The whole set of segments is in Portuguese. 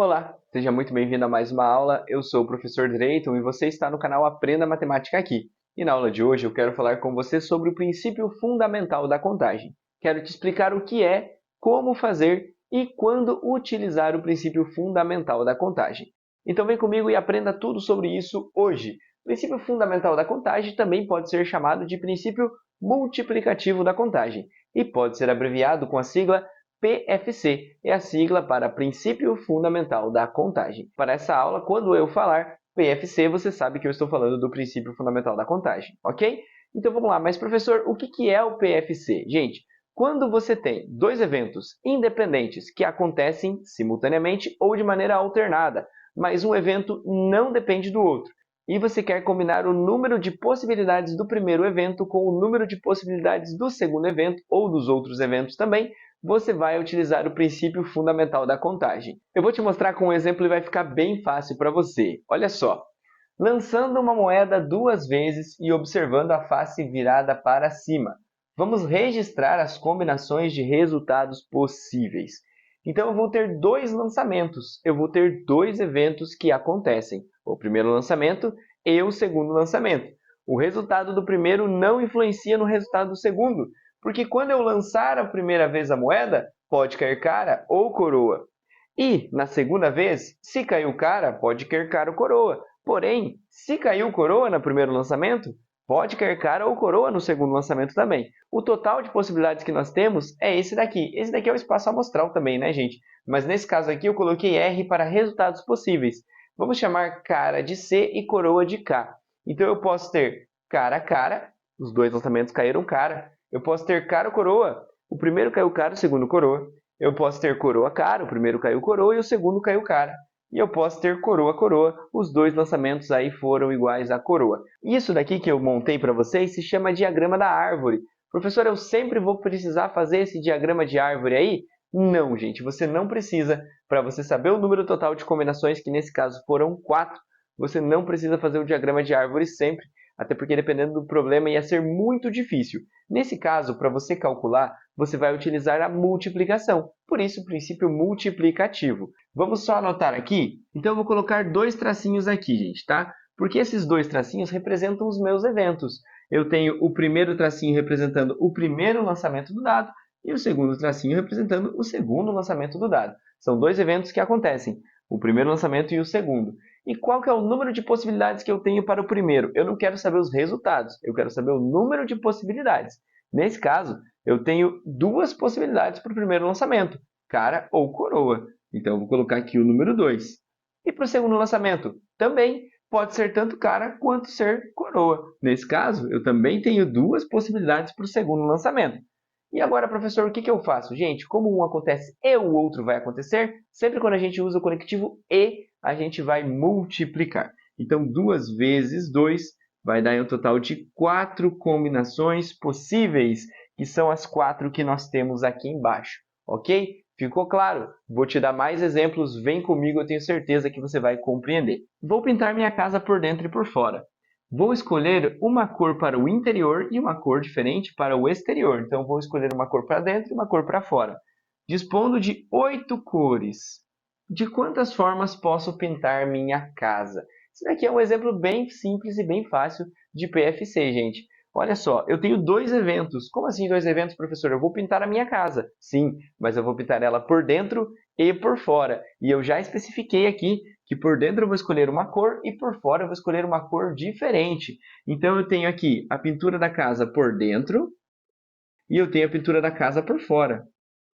Olá, seja muito bem-vindo a mais uma aula. Eu sou o professor Drayton e você está no canal Aprenda Matemática Aqui. E na aula de hoje eu quero falar com você sobre o princípio fundamental da contagem. Quero te explicar o que é, como fazer e quando utilizar o princípio fundamental da contagem. Então vem comigo e aprenda tudo sobre isso hoje. O princípio fundamental da contagem também pode ser chamado de princípio multiplicativo da contagem e pode ser abreviado com a sigla PFC é a sigla para Princípio Fundamental da Contagem. Para essa aula, quando eu falar PFC, você sabe que eu estou falando do Princípio Fundamental da Contagem, ok? Então vamos lá, mas professor, o que é o PFC? Gente, quando você tem dois eventos independentes que acontecem simultaneamente ou de maneira alternada, mas um evento não depende do outro, e você quer combinar o número de possibilidades do primeiro evento com o número de possibilidades do segundo evento ou dos outros eventos também, você vai utilizar o princípio fundamental da contagem. Eu vou te mostrar com um exemplo e vai ficar bem fácil para você. Olha só, lançando uma moeda duas vezes e observando a face virada para cima. Vamos registrar as combinações de resultados possíveis. Então, eu vou ter dois lançamentos, eu vou ter dois eventos que acontecem. O primeiro lançamento e o segundo lançamento. O resultado do primeiro não influencia no resultado do segundo, porque quando eu lançar a primeira vez a moeda, pode cair cara ou coroa. E, na segunda vez, se caiu cara, pode cair cara ou coroa. Porém, se caiu coroa no primeiro lançamento, pode cair cara ou coroa no segundo lançamento também. O total de possibilidades que nós temos é esse daqui. Esse daqui é o espaço amostral também, né, gente? Mas nesse caso aqui eu coloquei R para resultados possíveis. Vamos chamar cara de C e coroa de K. Então eu posso ter cara a cara, os dois lançamentos caíram cara. Eu posso ter cara ou coroa, o primeiro caiu cara, o segundo coroa. Eu posso ter coroa cara, o primeiro caiu coroa e o segundo caiu cara. E eu posso ter coroa coroa, os dois lançamentos aí foram iguais a coroa. Isso daqui que eu montei para vocês se chama diagrama da árvore. Professor, eu sempre vou precisar fazer esse diagrama de árvore aí? Não, gente, você não precisa. Para você saber o número total de combinações, que nesse caso foram 4, você não precisa fazer o diagrama de árvore sempre, até porque dependendo do problema ia ser muito difícil. Nesse caso, para você calcular, você vai utilizar a multiplicação, por isso o princípio multiplicativo. Vamos só anotar aqui? Então eu vou colocar dois tracinhos aqui, gente, tá? Porque esses dois tracinhos representam os meus eventos. Eu tenho o primeiro tracinho representando o primeiro lançamento do dado e o segundo tracinho representando o segundo lançamento do dado. São dois eventos que acontecem, o primeiro lançamento e o segundo. E qual que é o número de possibilidades que eu tenho para o primeiro? Eu não quero saber os resultados, eu quero saber o número de possibilidades. Nesse caso, eu tenho duas possibilidades para o primeiro lançamento, cara ou coroa. Então, eu vou colocar aqui o número 2. E para o segundo lançamento? Também pode ser tanto cara quanto ser coroa. Nesse caso, eu também tenho duas possibilidades para o segundo lançamento. E agora, professor, o que eu faço? Gente, como um acontece e o outro vai acontecer, sempre quando a gente usa o conectivo e, a gente vai multiplicar. Então, 2 vezes 2 vai dar um total de 4 combinações possíveis, que são as 4 que nós temos aqui embaixo, ok? Ficou claro? Vou te dar mais exemplos, vem comigo, eu tenho certeza que você vai compreender. Vou pintar minha casa por dentro e por fora. Vou escolher uma cor para o interior e uma cor diferente para o exterior. Então, vou escolher uma cor para dentro e uma cor para fora. Dispondo de 8 cores. De quantas formas posso pintar minha casa? Isso daqui é um exemplo bem simples e bem fácil de PFC, gente. Olha só, eu tenho dois eventos. Como assim dois eventos, professor? Eu vou pintar a minha casa. Sim, mas eu vou pintar ela por dentro e por fora. E eu já especifiquei aqui que por dentro eu vou escolher uma cor e por fora eu vou escolher uma cor diferente. Então, eu tenho aqui a pintura da casa por dentro e eu tenho a pintura da casa por fora.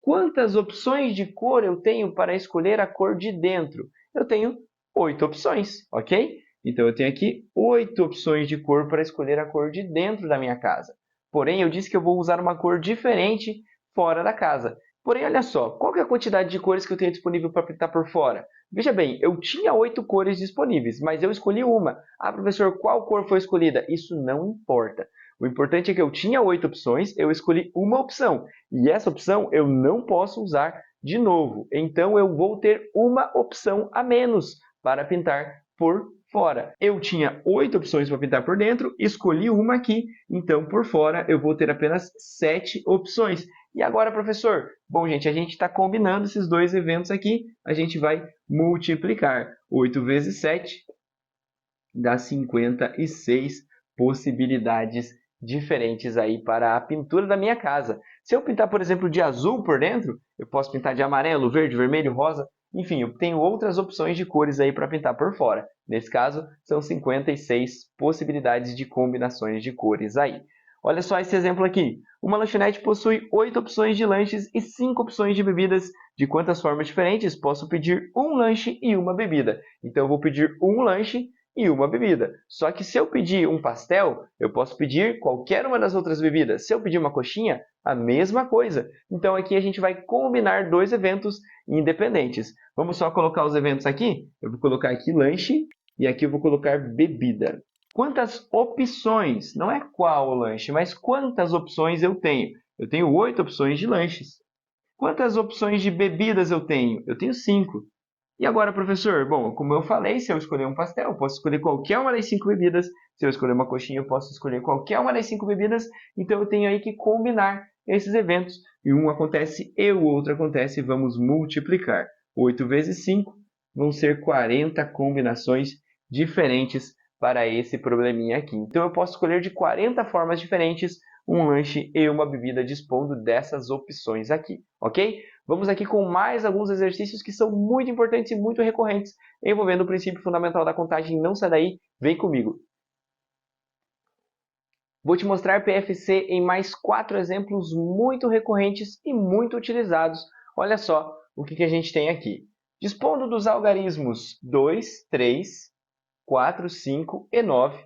Quantas opções de cor eu tenho para escolher a cor de dentro? Eu tenho 8 opções, ok? Então, eu tenho aqui 8 opções de cor para escolher a cor de dentro da minha casa. Porém, eu disse que eu vou usar uma cor diferente fora da casa. Porém, olha só, qual é a quantidade de cores que eu tenho disponível para pintar por fora? Veja bem, eu tinha 8 cores disponíveis, mas eu escolhi uma. Ah, professor, qual cor foi escolhida? Isso não importa. O importante é que eu tinha 8 opções, eu escolhi uma opção. E essa opção eu não posso usar de novo. Então, eu vou ter uma opção a menos para pintar por fora. Eu tinha 8 opções para pintar por dentro, escolhi uma aqui, então por fora eu vou ter apenas 7 opções. E agora, professor, Bom, gente, a gente está combinando esses dois eventos aqui, a gente vai multiplicar. 8 vezes 7 dá 56 possibilidades diferentes aí para a pintura da minha casa. Se eu pintar, por exemplo, de azul por dentro, eu posso pintar de amarelo, verde, vermelho, rosa, enfim, eu tenho outras opções de cores aí para pintar por fora. Nesse caso, são 56 possibilidades de combinações de cores aí. Olha só esse exemplo aqui. Uma lanchonete possui 8 opções de lanches e 5 opções de bebidas. De quantas formas diferentes posso pedir um lanche e uma bebida? Então, eu vou pedir um lanche e uma bebida. Só que se eu pedir um pastel, eu posso pedir qualquer uma das outras bebidas. Se eu pedir uma coxinha, a mesma coisa. Então, aqui a gente vai combinar dois eventos independentes. Vamos só colocar os eventos aqui? Eu vou colocar aqui lanche e aqui eu vou colocar bebida. Quantas opções, não é qual o lanche, mas quantas opções eu tenho? Eu tenho 8 opções de lanches. Quantas opções de bebidas eu tenho? Eu tenho 5. E agora, professor? Bom, como eu falei, se eu escolher um pastel, eu posso escolher qualquer uma das 5 bebidas. Se eu escolher uma coxinha, eu posso escolher qualquer uma das 5 bebidas. Então, eu tenho aí que combinar esses eventos. E um acontece e o outro acontece. Vamos multiplicar. 8 vezes 5 vão ser 40 combinações diferentes para esse probleminha aqui. Então, eu posso escolher de 40 formas diferentes um lanche e uma bebida dispondo dessas opções aqui, ok? Vamos aqui com mais alguns exercícios que são muito importantes e muito recorrentes, envolvendo o princípio fundamental da contagem. Não sai daí, vem comigo. Vou te mostrar PFC em mais 4 exemplos muito recorrentes e muito utilizados. Olha só o que a gente tem aqui. Dispondo dos algarismos 2, 3, 4, 5 e 9,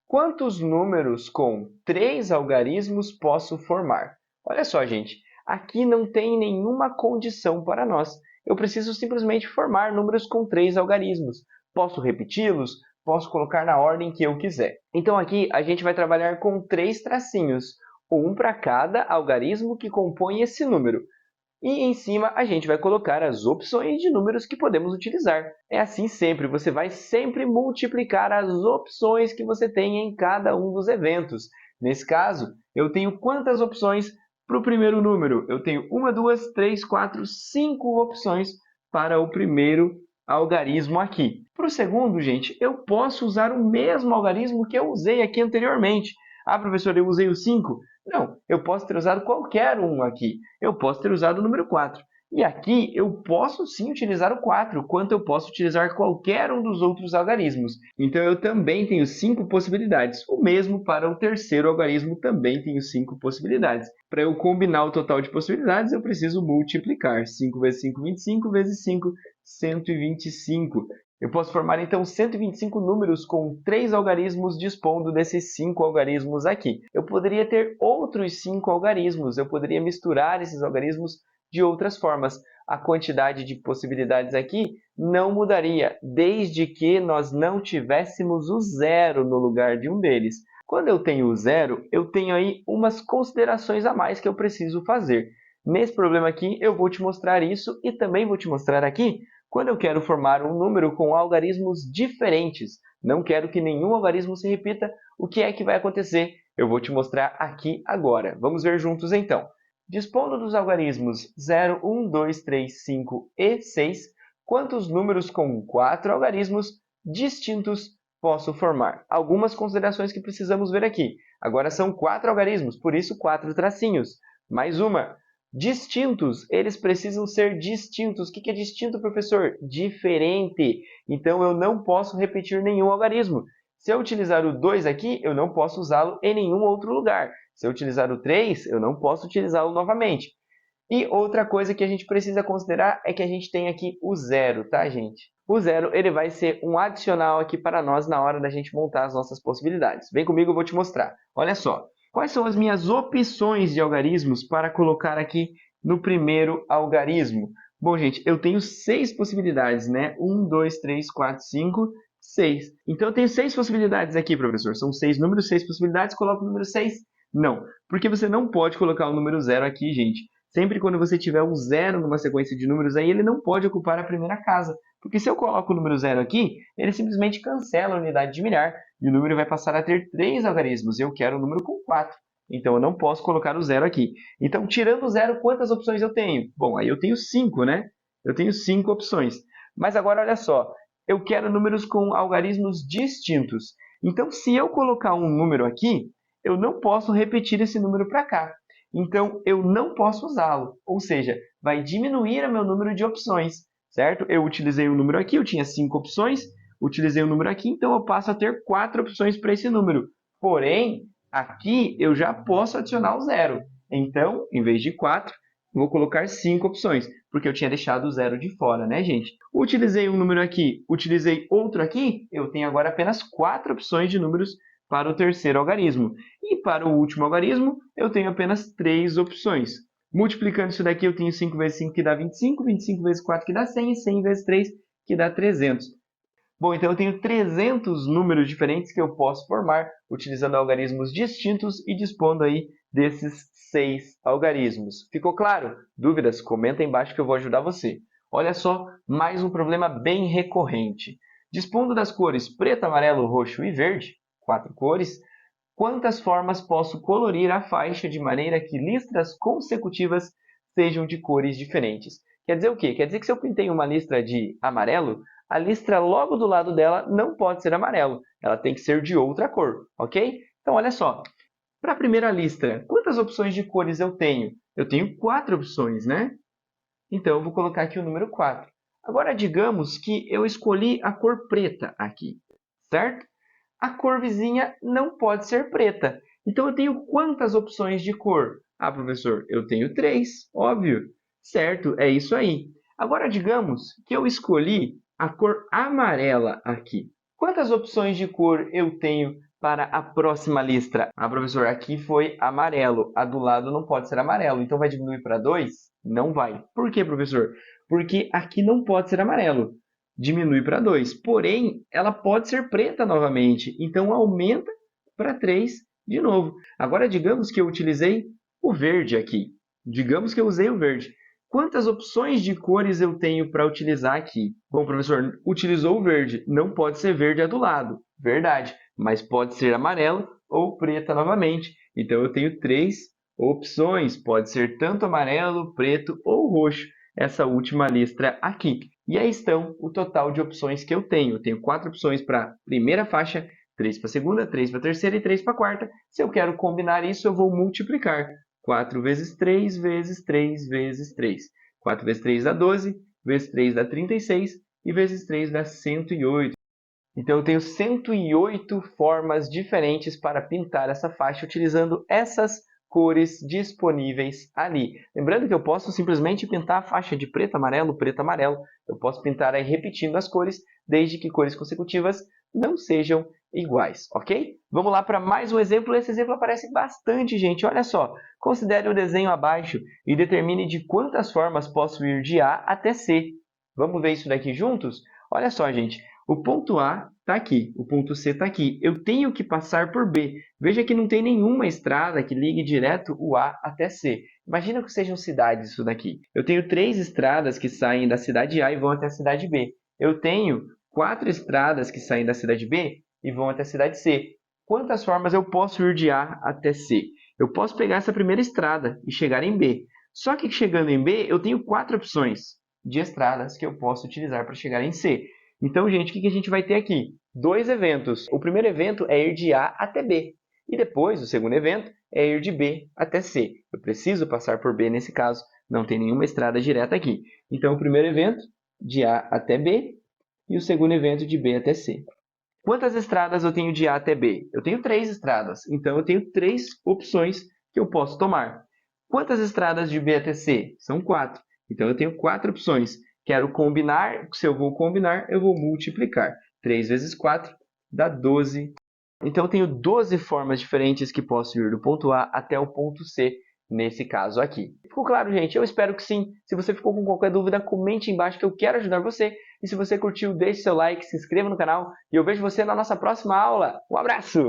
quantos números com 3 algarismos posso formar? Olha só, gente, aqui não tem nenhuma condição para nós. Eu preciso simplesmente formar números com 3 algarismos. Posso repeti-los? Posso colocar na ordem que eu quiser. Então, aqui a gente vai trabalhar com 3 tracinhos, um para cada algarismo que compõe esse número. E em cima a gente vai colocar as opções de números que podemos utilizar. É assim sempre, você vai sempre multiplicar as opções que você tem em cada um dos eventos. Nesse caso, eu tenho quantas opções para o primeiro número? Eu tenho 1, 2, 3, 4, 5 opções para o primeiro algarismo aqui. Para o segundo, gente, eu posso usar o mesmo algarismo que eu usei aqui anteriormente. Ah, professor, eu usei o 5? Não, eu posso ter usado qualquer um aqui. Eu posso ter usado o número 4. E aqui eu posso sim utilizar o 4, quanto eu posso utilizar qualquer um dos outros algarismos. Então eu também tenho 5 possibilidades. O mesmo para o terceiro algarismo, também tenho 5 possibilidades. Para eu combinar o total de possibilidades, eu preciso multiplicar. 5 vezes 5, 25, vezes 5, 125. Eu posso formar, então, 125 números com 3 algarismos dispondo desses 5 algarismos aqui. Eu poderia ter outros 5 algarismos, eu poderia misturar esses algarismos de outras formas. A quantidade de possibilidades aqui não mudaria, desde que nós não tivéssemos o zero no lugar de um deles. Quando eu tenho o zero, eu tenho aí umas considerações a mais que eu preciso fazer. Nesse problema aqui, eu vou te mostrar isso e também vou te mostrar aqui quando eu quero formar um número com algarismos diferentes. Não quero que nenhum algarismo se repita. O que é que vai acontecer? Eu vou te mostrar aqui agora. Vamos ver juntos então. Dispondo dos algarismos 0, 1, 2, 3, 5 e 6, quantos números com 4 algarismos distintos posso formar? Algumas considerações que precisamos ver aqui. Agora são 4 algarismos, por isso 4 tracinhos. Mais uma. Distintos, eles precisam ser distintos. O que é distinto, professor? Diferente. Então, eu não posso repetir nenhum algarismo. Se eu utilizar o 2 aqui, eu não posso usá-lo em nenhum outro lugar. Se eu utilizar o 3, eu não posso utilizá-lo novamente. E outra coisa que a gente precisa considerar é que a gente tem aqui o zero, tá, gente? O zero ele vai ser um adicional aqui para nós na hora da gente montar as nossas possibilidades. Vem comigo, eu vou te mostrar. Olha só. Quais são as minhas opções de algarismos para colocar aqui no primeiro algarismo? Bom, gente, eu tenho 6 possibilidades, né? 1, 2, 3, 4, 5, 6. Então, eu tenho 6 possibilidades aqui, professor. São 6 números, 6 possibilidades. Coloco o número 6? Não, porque você não pode colocar o número 0 aqui, gente. Sempre quando você tiver um 0 numa sequência de números aí, ele não pode ocupar a primeira casa. Porque se eu coloco o número 0 aqui, ele simplesmente cancela a unidade de milhar e o número vai passar a ter 3 algarismos. Eu quero o número com 4. então eu não posso colocar o zero aqui. Então, tirando o zero, quantas opções eu tenho? Bom, aí eu tenho 5, né? Eu tenho 5 opções. Mas agora, olha só, eu quero números com algarismos distintos. Então, se eu colocar um número aqui, eu não posso repetir esse número para cá. Então, eu não posso usá-lo. Ou seja, vai diminuir o meu número de opções, certo? Eu utilizei um número aqui, eu tinha 5 opções, utilizei um número aqui, então eu passo a ter 4 opções para esse número. Porém, aqui eu já posso adicionar o zero. Então, em vez de 4, vou colocar 5 opções, porque eu tinha deixado o zero de fora, né, gente? Utilizei um número aqui, utilizei outro aqui, eu tenho agora apenas 4 opções de números para o terceiro algarismo. E para o último algarismo, eu tenho apenas 3 opções. Multiplicando isso daqui, eu tenho 5 vezes 5, que dá 25, 25 vezes 4, que dá 100, e 100 vezes 3, que dá 300. Bom, então eu tenho 300 números diferentes que eu posso formar utilizando algarismos distintos e dispondo aí desses 6 algarismos. Ficou claro? Dúvidas? Comenta aí embaixo que eu vou ajudar você. Olha só, mais um problema bem recorrente. Dispondo das cores preto, amarelo, roxo e verde, 4 cores, quantas formas posso colorir a faixa de maneira que listras consecutivas sejam de cores diferentes? Quer dizer o quê? Quer dizer que se eu pintei uma listra de amarelo, a listra logo do lado dela não pode ser amarelo. Ela tem que ser de outra cor, ok? Então, olha só. Para a primeira listra, quantas opções de cores eu tenho? Eu tenho 4 opções, né? Então, eu vou colocar aqui o número 4. Agora, digamos que eu escolhi a cor preta aqui, certo? A cor vizinha não pode ser preta. Então, eu tenho quantas opções de cor? Ah, professor, eu tenho 3, óbvio. Certo, é isso aí. Agora, digamos que eu escolhi a cor amarela aqui. Quantas opções de cor eu tenho para a próxima listra? Ah, professor, aqui foi amarelo. A do lado não pode ser amarelo. Então, vai diminuir para 2? Não vai. Por quê, professor? Porque aqui não pode ser amarelo. Diminui para 2. Porém, ela pode ser preta novamente. Então, aumenta para 3 de novo. Agora, digamos que eu utilizei o verde aqui. Digamos que eu usei o verde. Quantas opções de cores eu tenho para utilizar aqui? Bom, professor, utilizou o verde. Não pode ser verde a do lado. Verdade. Mas pode ser amarelo ou preta novamente. Então, eu tenho 3 opções. Pode ser tanto amarelo, preto ou roxo. Essa última listra aqui. E aí estão o total de opções que eu tenho. Eu tenho 4 opções para a primeira faixa, 3 para a segunda, 3 para a terceira e 3 para a quarta. Se eu quero combinar isso, eu vou multiplicar. 4 vezes 3 vezes 3 vezes 3. 4 vezes 3 dá 12, vezes 3 dá 36 e vezes 3 dá 108. Então, eu tenho 108 formas diferentes para pintar essa faixa utilizando essas cores disponíveis ali. Lembrando que eu posso simplesmente pintar a faixa de preto, amarelo, preto, amarelo. Eu posso pintar aí repetindo as cores, desde que cores consecutivas não sejam iguais, ok? Vamos lá para mais um exemplo. Esse exemplo aparece bastante, gente. Olha só. Considere o desenho abaixo e determine de quantas formas posso ir de A até C. Vamos ver isso daqui juntos? Olha só, gente. O ponto A está aqui, o ponto C está aqui. Eu tenho que passar por B. Veja que não tem nenhuma estrada que ligue direto o A até C. Imagina que sejam cidades isso daqui. Eu tenho 3 estradas que saem da cidade A e vão até a cidade B. Eu tenho 4 estradas que saem da cidade B e vão até a cidade C. Quantas formas eu posso ir de A até C? Eu posso pegar essa primeira estrada e chegar em B. Só que chegando em B, eu tenho 4 opções de estradas que eu posso utilizar para chegar em C. Então, gente, o que a gente vai ter aqui? 2 eventos. O primeiro evento é ir de A até B. E depois, o segundo evento é ir de B até C. Eu preciso passar por B nesse caso, não tem nenhuma estrada direta aqui. Então, o primeiro evento, de A até B, e o segundo evento, de B até C. Quantas estradas eu tenho de A até B? Eu tenho 3 estradas, então eu tenho 3 opções que eu posso tomar. Quantas estradas de B até C? São 4. Então, eu tenho 4 opções. Quero combinar, se eu vou combinar, eu vou multiplicar. 3 vezes 4 dá 12. Então, eu tenho 12 formas diferentes que posso ir do ponto A até o ponto C, nesse caso aqui. Ficou claro, gente? Eu espero que sim. Se você ficou com qualquer dúvida, comente embaixo que eu quero ajudar você. E se você curtiu, deixe seu like, se inscreva no canal e eu vejo você na nossa próxima aula. Um abraço!